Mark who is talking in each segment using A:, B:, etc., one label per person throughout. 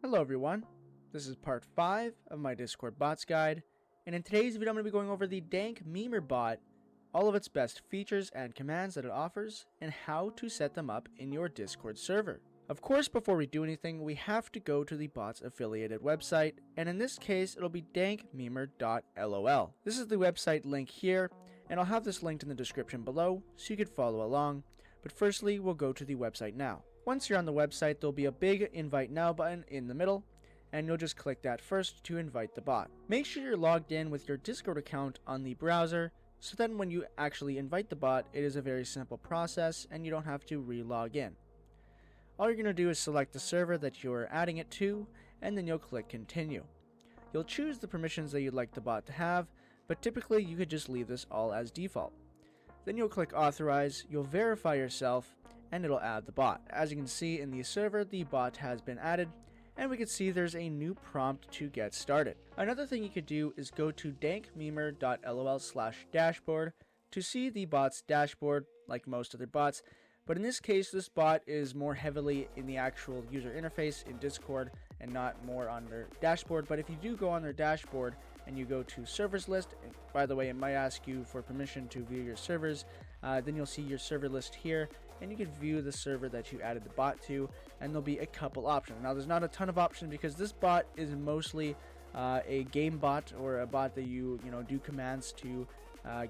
A: Hello everyone, this is part 5 of my Discord bots guide, and in today's video I'm going to be going over the Dank Memer bot, all of its best features and commands that it offers, and how to set them up in your Discord server. Of course, before we do anything, we have to go to the bot's affiliated website, and in this case it'll be dankmemer.lol. This is the website link here, and I'll have this linked in the description below so you can follow along, but firstly we'll go to the website now. Once you're on the website, there'll be a big invite now button in the middle, and you'll just click that first to invite the bot. Make sure you're logged in with your Discord account on the browser, so then when you actually invite the bot, it is a very simple process and you don't have to re-log in. All you're going to do is select the server that you're adding it to, and then you'll click continue. You'll choose the permissions that you'd like the bot to have, but typically you could just leave this all as default. Then you'll click authorize, you'll verify yourself, and it'll add the bot. As you can see in the server, the bot has been added, and we can see there's a new prompt to get started. Another thing you could do is go to dankmemer.lol/dashboard to see the bot's dashboard like most other bots, but in this case this bot is more heavily in the actual user interface in Discord and not more on their dashboard. But if you do go on their dashboard and you go to servers list, and by the way it might ask you for permission to view your servers, then you'll see your server list here, and you can view the server that you added the bot to, and there'll be a couple options. Now there's not a ton of options because this bot is mostly a game bot, or a bot that you do commands to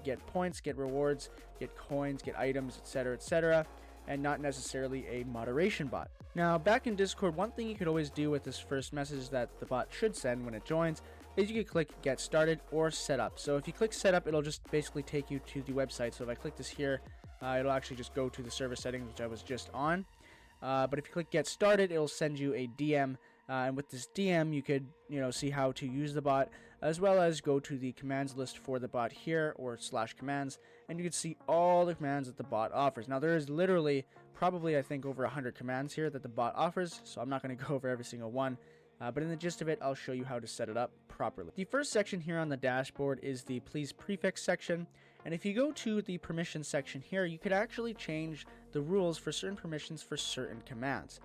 A: get points, get rewards, get coins, get items, etc., and not necessarily a moderation bot. Now back in Discord, one thing you could always do with this first message that the bot should send when it joins is you could click get started or set up. So if you click set up, it'll just basically take you to the website. So if I click this here, it'll actually just go to the server settings, which I was just on. But if you click get started, it'll send you a DM, and with this DM you could see how to use the bot, as well as go to the commands list for the bot here, or /commands, and you can see all the commands that the bot offers. Now there is literally probably I think over 100 commands here that the bot offers, so I'm not going to go over every single one. But in the gist of it, I'll show you how to set it up properly. The first section here on the dashboard is the please prefix section, and if you go to the permissions section here, you could actually change the rules for certain permissions for certain commands.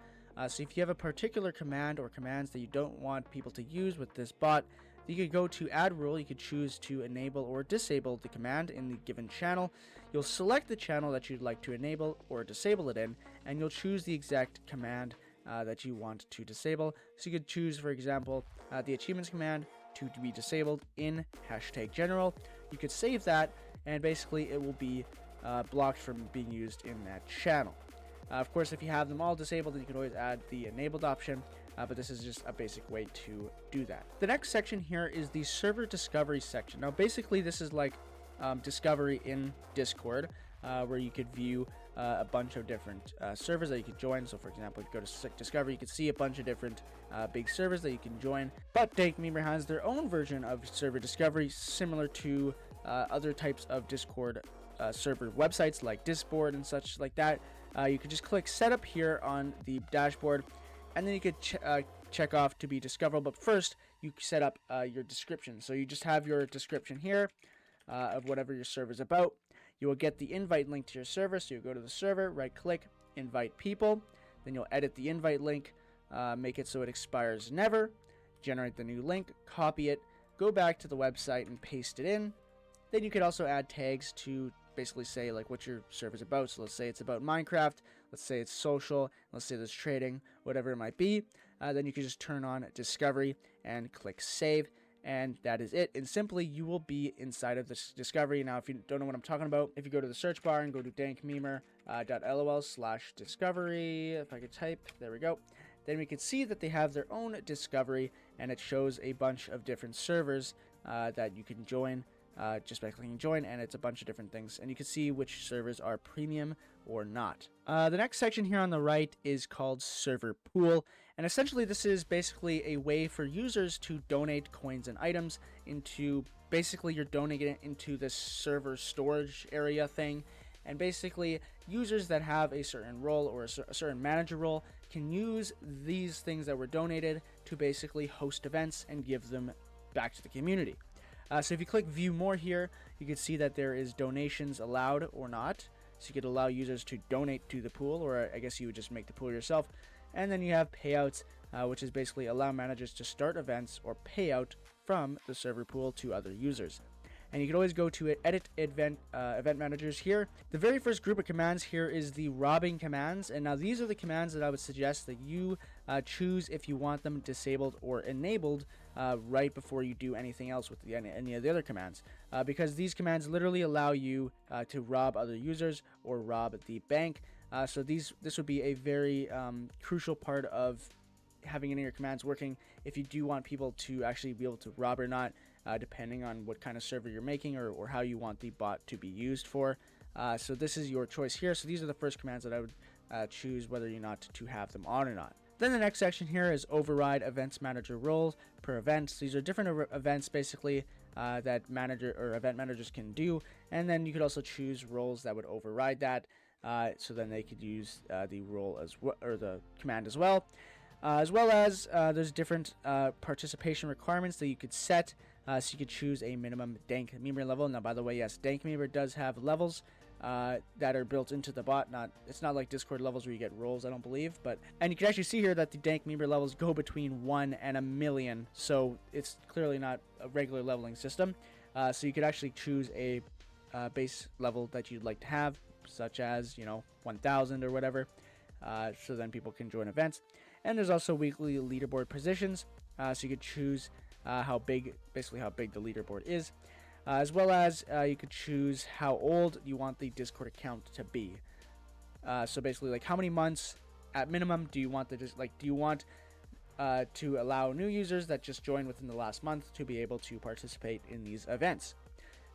A: So if you have a particular command or commands that you don't want people to use with this bot, you could go to add rule. You could choose to enable or disable the command in the given channel. You'll select the channel that you'd like to enable or disable it in, and you'll choose the exact command that you want to disable. So you could choose, for example, the achievements command to be disabled in #general. You could save that, and basically it will be blocked from being used in that channel. Of course, if you have them all disabled, then you can always add the enabled option, but this is just a basic way to do that. The next section here is the server discovery section. Now basically this is like discovery in Discord, where you could view a bunch of different servers that you could join. So for example, if you go to discovery, you can see a bunch of different big servers that you can join. But Dank Memer has their own version of server discovery, similar to other types of Discord server websites like Discord and such like that. You could just click setup here on the dashboard, and then you could check off to be discoverable. But first you set up your description. So you just have your description here of whatever your server is about. You will get the invite link to your server, so you go to the server, right click, invite people, then you'll edit the invite link, make it so it expires never, generate the new link, copy it, go back to the website and paste it in. Then you could also add tags to basically say like what your server is about. So let's say it's about Minecraft, let's say it's social, let's say there's trading, whatever it might be. Then you can just turn on discovery and click save, and that is it. And simply you will be inside of this discovery. Now if you don't know what I'm talking about, if you go to the search bar and go to dankmemer.lol/discovery, if I could type, there we go, then we can see that they have their own discovery, and it shows a bunch of different servers that you can join just by clicking join, and it's a bunch of different things, and you can see which servers are premium or not. The next section here on the right is called server pool, and essentially this is basically a way for users to donate coins and items into, basically you're donating it into this server storage area thing, and basically users that have a certain role or a certain manager role can use these things that were donated to basically host events and give them back to the community. So if you click view more here, you can see that there is donations allowed or not. So you could allow users to donate to the pool, or I guess you would just make the pool yourself. And then you have payouts, which is basically allow managers to start events or pay out from the server pool to other users. And you can always go to edit event managers here. The very first group of commands here is the robbing commands, and now these are the commands that I would suggest that you choose if you want them disabled or enabled right before you do anything else with any of the other commands, because these commands literally allow you to rob other users or rob the bank. So this would be a very crucial part of having any of your commands working if you do want people to actually be able to rob or not, depending on what kind of server you're making or how you want the bot to be used for. So this is your choice here. So these are the first commands that I would choose whether or not to have them on or not. Then the next section here is override events manager roles per event. So these are different events basically that manager or event managers can do, and then you could also choose roles that would override that. So then they could use the role as well, or the command as well. As well as there's different participation requirements that you could set. So you could choose a minimum Dank member level. Now, by the way, yes, Dank member does have levels that are built into the bot. It's not like Discord levels where you get roles, I don't believe. And you can actually see here that the Dank member levels go between 1 and 1,000,000. So it's clearly not a regular leveling system. So you could actually choose a base level that you'd like to have, such as 1,000 or whatever. So then people can join events. And there's also weekly leaderboard positions, so you could choose how big the leaderboard is, as well as you could choose how old you want the Discord account to be. So basically, like how many months at minimum do you want to allow new users that just joined within the last month to be able to participate in these events,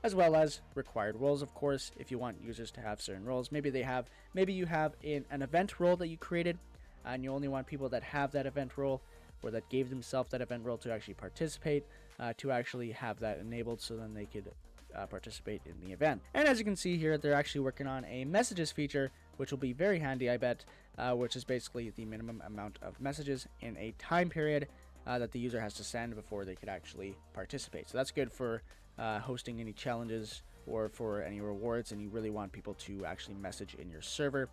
A: as well as required roles, of course, if you want users to have certain roles. Maybe you have an event role that you created, and you only want people that have that event role or that gave themselves that event role to actually participate, to actually have that enabled so then they could participate in the event. And as you can see here, they're actually working on a messages feature, which will be very handy, I bet, which is basically the minimum amount of messages in a time period that the user has to send before they could actually participate. So that's good for hosting any challenges or for any rewards, and you really want people to actually message in your server.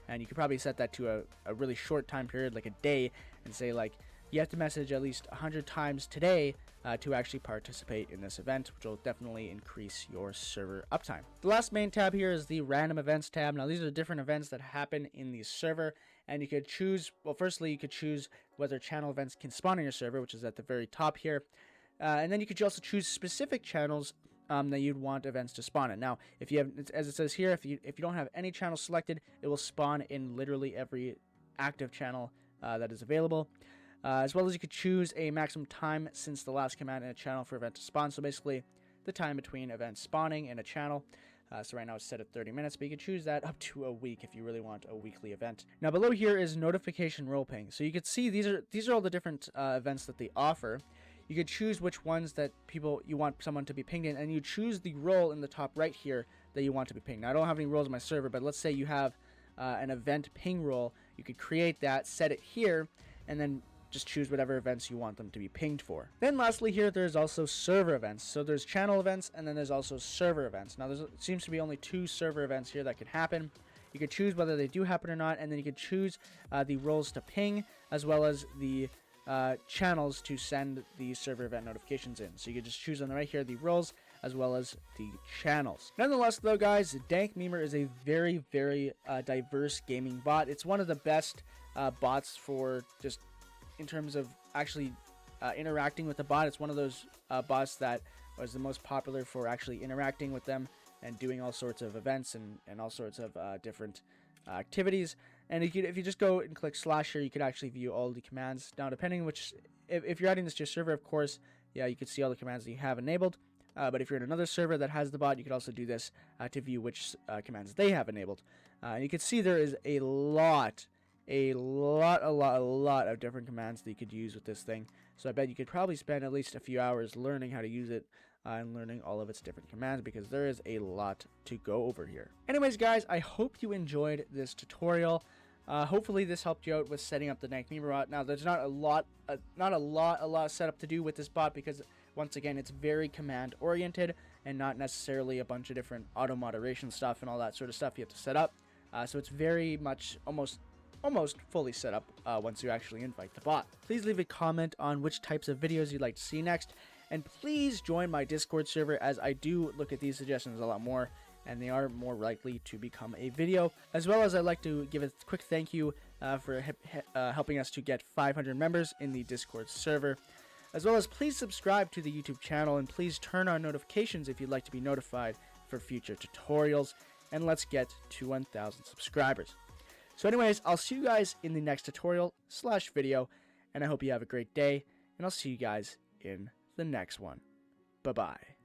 A: And you could probably set that to a really short time period, like a day, and say like you have to message at least 100 times today to actually participate in this event, which will definitely increase your server uptime. The last main tab here is the random events tab. Now these are different events that happen in the server, and you could choose, well, firstly you could choose whether channel events can spawn in your server, which is at the very top here. And then you could also choose specific channels that you'd want events to spawn in. Now, if you have, as it says here, if you don't have any channel selected, it will spawn in literally every active channel that is available. As well as you could choose a maximum time since the last command in a channel for event to spawn. So basically, the time between events spawning in a channel. So right now it's set at 30 minutes, but you can choose that up to a week if you really want a weekly event. Now below here is notification role ping. So you can see these are all the different events that they offer. You could choose which ones that you want someone to be pinged in, and you choose the role in the top right here that you want to be pinged. Now, I don't have any roles in my server, but let's say you have an event ping role. You could create that, set it here, and then just choose whatever events you want them to be pinged for. Then lastly here, there's also server events. So there's channel events, and then there's also server events. Now, it seems to be only 2 server events here that could happen. You could choose whether they do happen or not, and then you could choose the roles to ping, as well as the channels to send the server event notifications in. So you can just choose on the right here the roles as well as the channels. Nonetheless though, guys, Dank Memer is a very, very diverse gaming bot. It's one of the best bots for just in terms of actually interacting with the bot. It's one of those bots that was the most popular for actually interacting with them and doing all sorts of events and all sorts of different activities. And if you just go and click / here, you could actually view all the commands. Now, depending which, if you're adding this to your server, of course, yeah, you could see all the commands that you have enabled. But if you're in another server that has the bot, you could also do this to view which commands they have enabled. And you can see there is a lot of different commands that you could use with this thing. So I bet you could probably spend at least a few hours learning how to use it and learning all of its different commands, because there is a lot to go over here. Anyways, guys, I hope you enjoyed this tutorial. Hopefully this helped you out with setting up the Dank Memer bot. Now, there's not a lot of setup to do with this bot, because once again, it's very command oriented and not necessarily a bunch of different auto moderation stuff and all that sort of stuff you have to set up. So it's very much almost almost fully set up once you actually invite the bot. Please leave a comment on which types of videos you'd like to see next, and please join my Discord server, as I do look at these suggestions a lot more, and they are more likely to become a video. As well as I'd like to give a quick thank you for helping us to get 500 members in the Discord server. As well as please subscribe to the YouTube channel, and please turn on notifications if you'd like to be notified for future tutorials. And let's get to 1,000 subscribers. So anyways, I'll see you guys in the next tutorial/video, and I hope you have a great day, and I'll see you guys in the next one. Bye-bye.